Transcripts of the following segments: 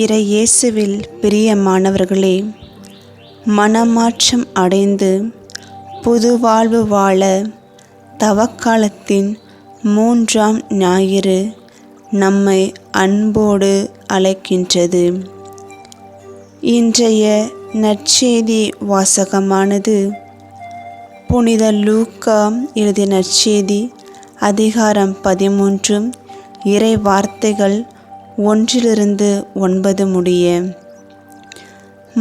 இறை இயேசுவில் பிரியமானவர்களே, மனமாற்றம் அடைந்து புது வாழ்வு வாழ தவக்காலத்தின் 3ஆம் ஞாயிறு நம்மை அன்போடு அழைக்கின்றது. இன்றைய நற்செய்தி வாசகமானது புனித லூக்கா எழுதிய நற்செய்தி அதிகாரம் 13 இறை வார்த்தைகள் 1-9 முடிய.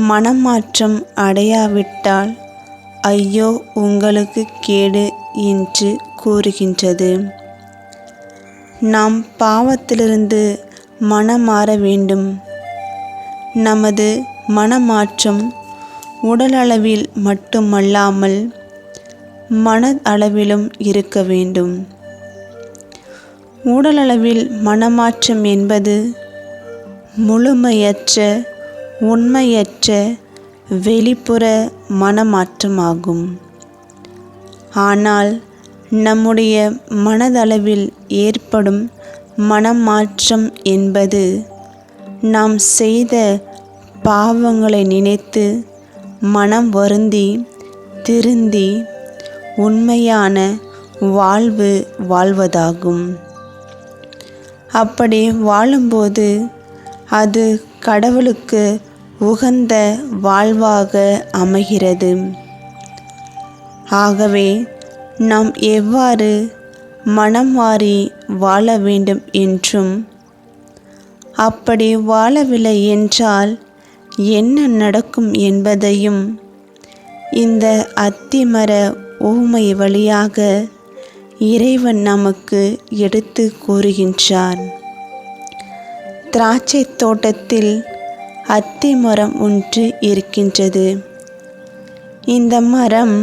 மனமாற்றம் அடையாவிட்டால் ஐயோ உங்களுக்கு கேடு என்று கூறுகின்றது. நாம் பாவத்திலிருந்து மனமாற வேண்டும். நமது மனமாற்றம் உடலளவில் மட்டுமல்லாமல் மனதளவிலும் இருக்க வேண்டும். உடலளவில் மனமாற்றம் என்பது முழுமையற்ற, உண்மையற்ற வெளிப்புற மனமாற்றமாகும். ஆனால் நம்முடைய மனதளவில் ஏற்படும் மனமாற்றம் என்பது நாம் செய்த பாவங்களை நினைத்து மனம் வருந்தி திருந்தி உண்மையான வாழ்வு வாழ்வதாகும். அப்படி வாழும்போது அது கடவுளுக்கு உகந்த வாழ்வாக அமைகிறது. ஆகவே நாம் எவ்வாறு மனம் மாறி வாழ வேண்டும் என்றும், அப்படி வாழவில்லை என்றால் என்ன நடக்கும் என்பதையும் இந்த அத்திமர ஊமை வழியாக இறைவன் நமக்கு எடுத்து கூறுகின்றார். திராட்சை தோட்டத்தில் அத்தி மரம் ஒன்று இருக்கின்றது. இந்த மரம்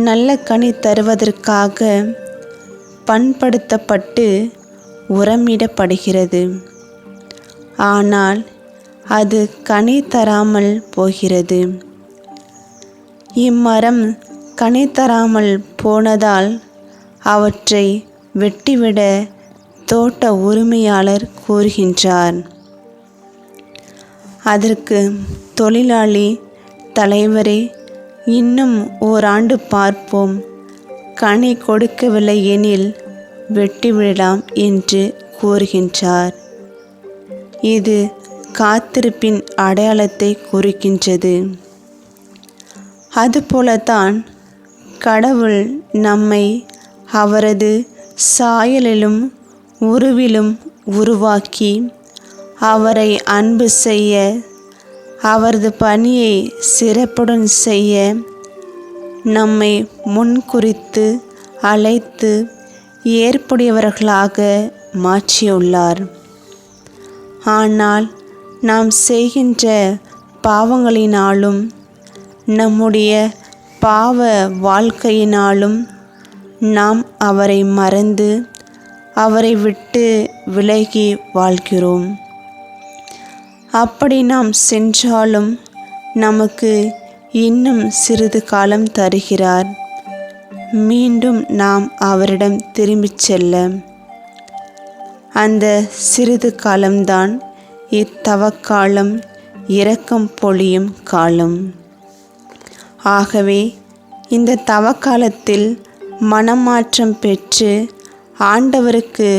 நல்ல கனி தருவதற்காக பண்படுத்தப்பட்டு உரமிடப்படுகிறது. ஆனால் அது கனி தராமல் போகிறது. இம்மரம் கனி தராமல் போனதால் அவற்றை வெட்டிவிட தோட்ட உரிமையாளர் கூறுகின்றார். அதற்கு தொழிலாளி, தலைவரே, இன்னும் ஓராண்டு பார்ப்போம், கனி கொடுக்கவில்லை எனில் வெட்டிவிடலாம் என்று கூறுகின்றார். இது காத்திருப்பின் அடையாளத்தை குறிக்கின்றது. அதுபோலத்தான் கடவுள் நம்மை அவரது சாயலிலும் உருவிலும் உருவாக்கி அவரை அன்பு செய்ய, அவரது பணியை சிறப்புடன் செய்ய நம்மை முன்குறித்து அழைத்து ஏற்புடையவர்களாக மாற்றியுள்ளார். ஆனால் நாம் செய்கின்ற பாவங்களினாலும் நம்முடைய பாவ வாழ்க்கையினாலும் நாம் அவரை மறந்து அவரை விட்டு விலகி வாழ்கிறோம். அப்படி நாம் சென்றாலும் நமக்கு இன்னும் சிறிது காலம் தருகிறார், மீண்டும் நாம் அவரிடம் திரும்பிச் செல்ல. அந்த சிறிது காலம்தான் இத்தவக்காலம், இரக்கம் பொழியும் காலம். ஆகவே இந்த தவக்காலத்தில் மனமாற்றம் பெற்று ஆண்டவருக்கு